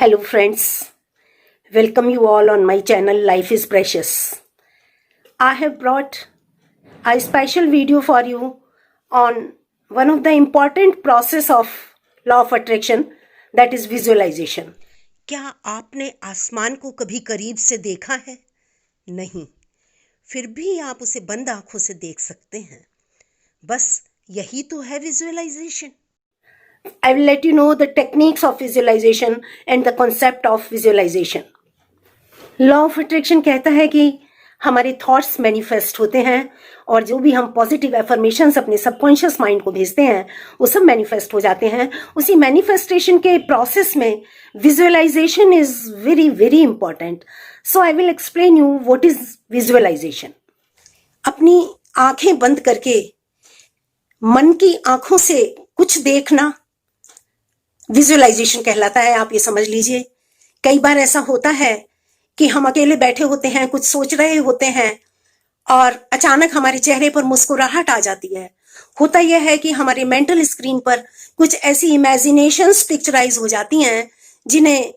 Hello friends, welcome you all on my channel Life is Precious. I have brought a special video for you on one of the important process of law of attraction, that is visualization. क्या आपने आसमान को कभी करीब से देखा है? नहीं, फिर भी आप उसे बंद आंखों से देख सकते हैं। बस यही तो है visualisation. I will let you know the techniques of visualization and the concept of visualization. Law of attraction कहता है कि हमारे थॉट्स मैनिफेस्ट होते हैं और जो भी हम पॉजिटिव एफर्मेशंस अपने सबकॉन्शियस माइंड को भेजते हैं वो सब मैनिफेस्ट हो जाते हैं। उसी मैनिफेस्टेशन के प्रोसेस में visualisation is very very important. So I will explain you what is visualisation. अपनी आंखें बंद करके मन की आंखों से कुछ देखना विजुअलाइजेशन कहलाता है। आप ये समझ लीजिए, कई बार ऐसा होता है कि हम अकेले बैठे होते हैं, कुछ सोच रहे होते हैं और अचानक हमारे चेहरे पर मुस्कुराहट आ जाती है। होता यह है कि हमारे मेंटल स्क्रीन पर कुछ ऐसी इमेजिनेशंस पिक्चराइज हो जाती हैं जिन्हें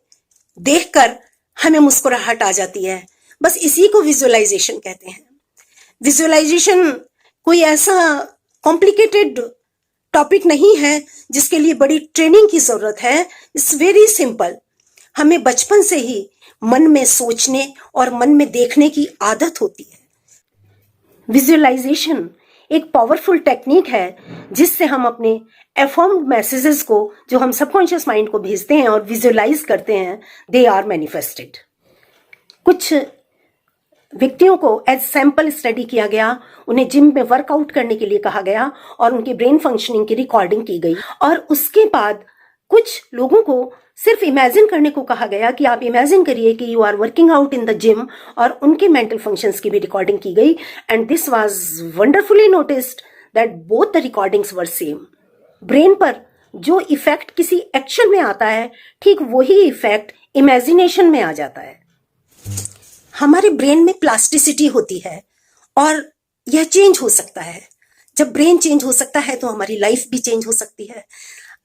देखकर हमें मुस्कुराहट आ जाती है। बस इसी को विजुअलाइजेशन कहते हैं। विजुअलाइजेशन कोई ऐसा कॉम्प्लिकेटेड टॉपिक नहीं है जिसके लिए बड़ी ट्रेनिंग की जरूरत है। It's very simple. हमें बचपन से ही मन में सोचने और मन में देखने की आदत होती है। विजुअलाइजेशन एक पावरफुल टेक्निक है जिससे हम अपने अफर्म्ड मैसेजेस को, जो हम सबकॉन्शियस माइंड को भेजते हैं और विजुअलाइज करते हैं, दे आर मैनिफेस्टेड। कुछ व्यक्तियों को एज सैंपल स्टडी किया गया, उन्हें जिम में वर्कआउट करने के लिए कहा गया और उनके ब्रेन फंक्शनिंग की रिकॉर्डिंग की गई और उसके बाद कुछ लोगों को सिर्फ इमेजिन करने को कहा गया कि आप इमेजिन करिए कि you are working out in the gym, और उनके मेंटल फंक्शंस की भी रिकॉर्डिंग की गई। And this was wonderfully noticed that both the recordings were same. Brain पर जो इफेक्ट किसी एक्शन में आता है, ठीक वही इफेक्ट इमेजिनेशन में आ जाता है। हमारे ब्रेन में प्लास्टिसिटी होती है और यह चेंज हो सकता है। जब ब्रेन चेंज हो सकता है तो हमारी लाइफ भी चेंज हो सकती है।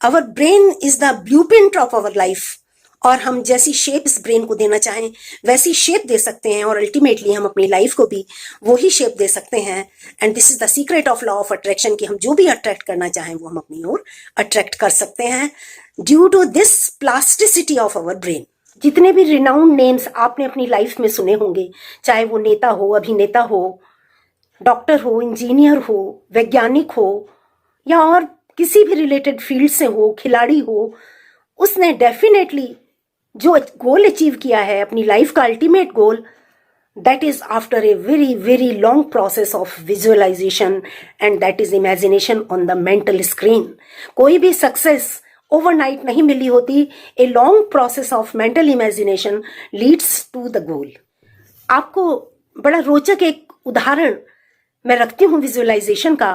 Our brain is the blueprint of our life, और हम जैसी शेप इस ब्रेन को देना चाहें वैसी शेप दे सकते हैं और अल्टीमेटली हम अपनी लाइफ को भी वही शेप दे सकते हैं। And this is the secret of law of attraction कि हम जो भी अट्रैक्ट करना चाहें वो हम अपनी ओर अट्रैक्ट कर सकते हैं due to this plasticity of our brain. जितने भी रिनाउंड नेम्स आपने अपनी लाइफ में सुने होंगे, चाहे वो नेता हो, अभिनेता हो, डॉक्टर हो, इंजीनियर हो, वैज्ञानिक हो, या और किसी भी रिलेटेड फील्ड से हो, खिलाड़ी हो, उसने डेफिनेटली जो गोल अचीव किया है अपनी लाइफ का ultimate goal, that is after a very very long process of visualisation and that is imagination on the mental screen. कोई भी सक्सेस ओवरनाइट नहीं मिली होती। A long process of mental imagination leads to the goal. आपको बड़ा रोचक एक उदाहरण मैं रखती हूँ विजुअलाइजेशन का।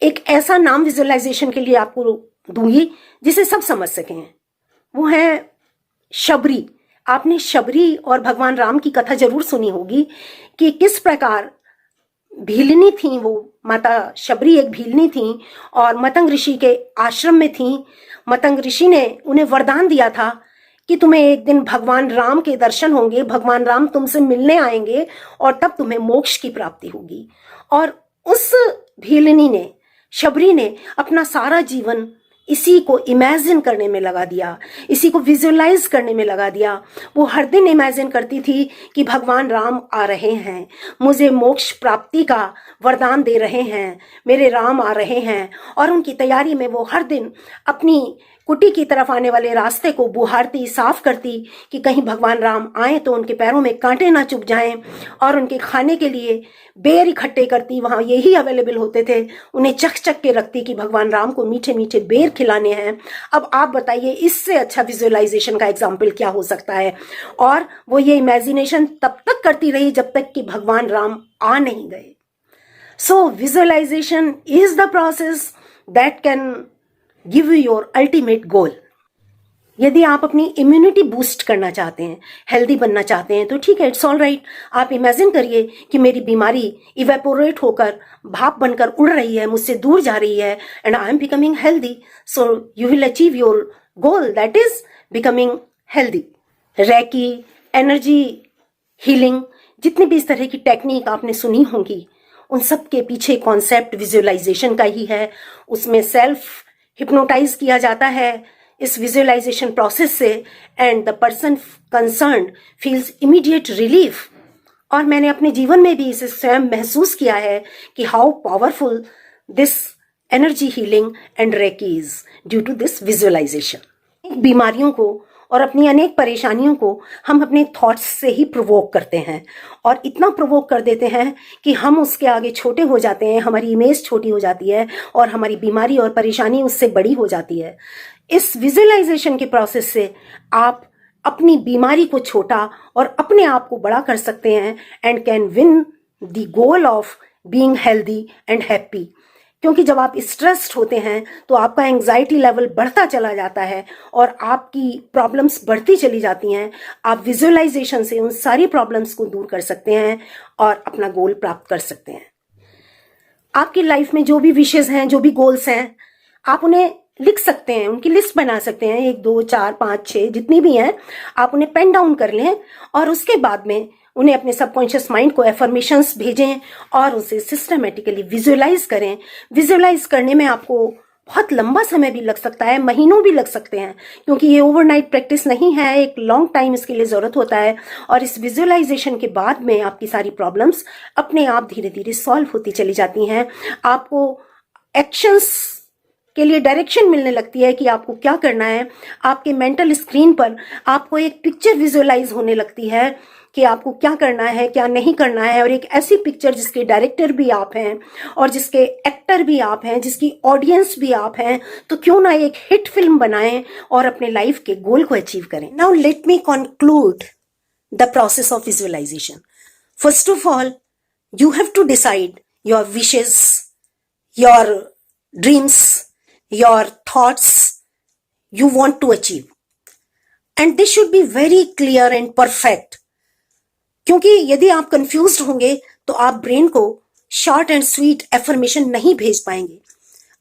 एक ऐसा नाम विजुअलाइजेशन के लिए आपको दूंगी जिसे सब समझ सकें। वो है शबरी। आपने शबरी और भगवान राम की कथा जरूर सुनी होगी कि किस प्रकार भीलनी थी वो। माता शबरी एक भीलनी थी और मतंग ऋषि के आश्रम में थी। मतंग ऋषि ने उन्हें वरदान दिया था कि तुम्हें एक दिन भगवान राम के दर्शन होंगे, भगवान राम तुमसे मिलने आएंगे और तब तुम्हें मोक्ष की प्राप्ति होगी। और उस भीलनी ने, शबरी ने अपना सारा जीवन इसी को इमेजिन करने में लगा दिया, इसी को विजुअलाइज करने में लगा दिया। वो हर दिन इमेजिन करती थी कि भगवान राम आ रहे हैं, मुझे मोक्ष प्राप्ति का वरदान दे रहे हैं, मेरे राम आ रहे हैं। और उनकी तैयारी में वो हर दिन अपनी कुटी की तरफ आने वाले रास्ते को बुहारती, साफ करती कि कहीं भगवान राम आए तो उनके पैरों में कांटे ना चुभ जाएं। और उनके खाने के लिए बेर इकट्ठे करती, वहां यही अवेलेबल होते थे, उन्हें चख चख के रखती कि भगवान राम को मीठे मीठे बेर खिलाने हैं। अब आप बताइए इससे अच्छा विजुअलाइजेशन का एग्जाम्पल क्या हो सकता है। और वो ये इमेजिनेशन तब तक करती रही जब तक कि भगवान राम आ नहीं गए। So visualisation is the process that can give you your ultimate goal. यदि आप अपनी इम्यूनिटी बूस्ट करना चाहते हैं, हेल्दी बनना चाहते हैं, तो ठीक है, इट्स ऑल राइट। आप इमेजिन करिए कि मेरी बीमारी इवेपोरेट होकर भाप बनकर उड़ रही है, मुझसे दूर जा रही है, and I am becoming healthy. So you will achieve your goal, that is becoming healthy. Recce, energy healing, जितनी भी इस तरह की टेक्निक आपने सुनी होंगी, उन सब के पीछे कॉन्सेप्ट विजुअलाइजेशन का ही है। उसमें सेल्फ हिप्नोटाइज किया जाता है इस विजुअलाइजेशन प्रोसेस से, and the person concerned feels immediate relief. और मैंने अपने जीवन में भी इसे स्वयं महसूस किया है कि how powerful this energy healing and reiki is due to this visualisation. बीमारियों को और अपनी अनेक परेशानियों को हम अपने थॉट्स से ही प्रोवोक करते हैं, और इतना प्रोवोक कर देते हैं कि हम उसके आगे छोटे हो जाते हैं, हमारी इमेज छोटी हो जाती है और हमारी बीमारी और परेशानी उससे बड़ी हो जाती है। इस विजुअलाइजेशन के प्रोसेस से आप अपनी बीमारी को छोटा और अपने आप को बड़ा कर सकते हैं, and can win the goal of being healthy and happy. क्योंकि जब आप स्ट्रेस्ड होते हैं तो आपका एंजाइटी लेवल बढ़ता चला जाता है और आपकी प्रॉब्लम्स बढ़ती चली जाती हैं। आप विजुअलाइजेशन से उन सारी प्रॉब्लम्स को दूर कर सकते हैं और अपना गोल प्राप्त कर सकते हैं। आपकी लाइफ में जो भी विशेष हैं, जो भी गोल्स हैं, आप उन्हें लिख सकते हैं, उनकी लिस्ट बना सकते हैं, 1 2 4 5 6 जितनी भी हैं, आप उन्हें पेन डाउन कर लें और उसके बाद में उन्हें अपने सबकॉन्शियस माइंड को एफर्मेशंस भेजें और उसे सिस्टमेटिकली विजुअलाइज करें। विजुअलाइज करने में आपको बहुत लंबा समय भी लग सकता है, महीनों भी लग सकते हैं, क्योंकि ये ओवरनाइट प्रैक्टिस नहीं है, एक लॉन्ग टाइम इसके लिए ज़रूरत होता है। और इस विजुअलाइजेशन के बाद में आपकी सारी प्रॉब्लम्स अपने आप धीरे धीरे सॉल्व होती चली जाती हैं। आपको एक्शंस के लिए डायरेक्शन मिलने लगती है कि आपको क्या करना है। आपके मेंटल स्क्रीन पर आपको एक पिक्चर विजुअलाइज होने लगती है कि आपको क्या करना है, क्या नहीं करना है, और एक ऐसी पिक्चर जिसके डायरेक्टर भी आप हैं और जिसके एक्टर भी आप हैं, जिसकी ऑडियंस भी आप हैं। तो क्यों ना एक हिट फिल्म बनाएं और अपने लाइफ के गोल को अचीव करें। Now let me conclude the process of visualisation. First of all, you have to decide your wishes, your dreams, your thoughts you want to achieve, and this should be very clear and perfect। क्योंकि यदि आप confused होंगे तो आप brain को short and sweet affirmation नहीं भेज पाएंगे।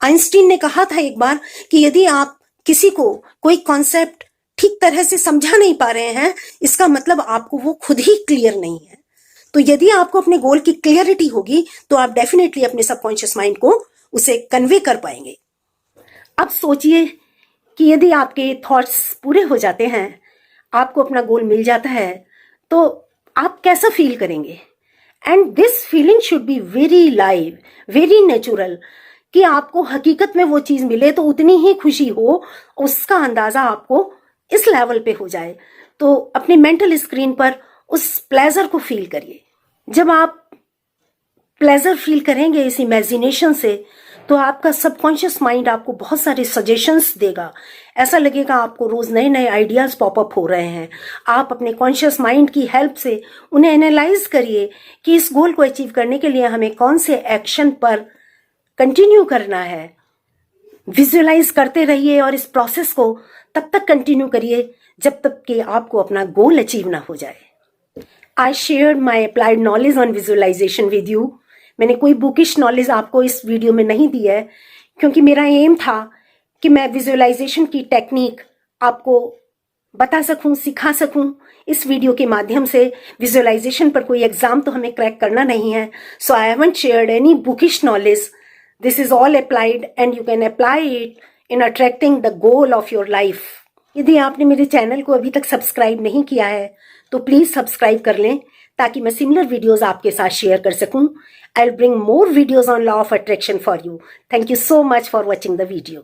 आइंस्टीन ने कहा था एक बार कि यदि आप किसी को कोई कॉन्सेप्ट ठीक तरह से समझा नहीं पा रहे हैं, इसका मतलब आपको वो खुद ही क्लियर नहीं है। तो यदि आपको अपने गोल की क्लियरिटी होगी तो आप डेफिनेटली अपने सबकॉन्शियस माइंड को उसे कन्वे कर पाएंगे। अब सोचिए कि यदि आपके थॉट्स पूरे हो जाते हैं, आपको अपना गोल मिल जाता है, तो आप कैसा फील करेंगे। And this feeling should be very live, very natural, कि आपको हकीकत में वो चीज़ मिले तो उतनी ही खुशी हो, उसका अंदाज़ा आपको इस लेवल पे हो जाए। तो अपने मेंटल स्क्रीन पर उस प्लेजर को फील करिए। जब आप प्लेजर फील करेंगे इस इमेजिनेशन से, तो आपका सबकॉन्शियस माइंड आपको बहुत सारे सजेशंस देगा। ऐसा लगेगा आपको रोज नए नए आइडियाज पॉपअप हो रहे हैं। आप अपने कॉन्शियस माइंड की हेल्प से उन्हें एनालाइज करिए कि इस गोल को अचीव करने के लिए हमें कौन से एक्शन पर कंटिन्यू करना है। विजुअलाइज करते रहिए और इस प्रोसेस को तब तक कंटिन्यू करिए जब तक कि आपको अपना गोल अचीव ना हो जाए। I share my applied knowledge on visualisation with you. मैंने कोई बुकिश नॉलेज आपको इस वीडियो में नहीं दी है, क्योंकि मेरा एम था कि मैं विजुअलाइजेशन की टेक्निक आपको बता सकूं, सिखा सकूं। इस वीडियो के माध्यम से विजुअलाइजेशन पर कोई एग्जाम तो हमें क्रैक करना नहीं है। So I haven't shared any bookish knowledge. This is all applied and you can apply it in attracting the goal of your life. यदि आपने मेरे चैनल को अभी तक सब्सक्राइब नहीं किया है तो प्लीज सब्सक्राइब कर लें, ताकि मैं सिमिलर वीडियोस आपके साथ शेयर कर सकूं। I'll bring more videos on law of attraction for you. Thank you so much for watching the video.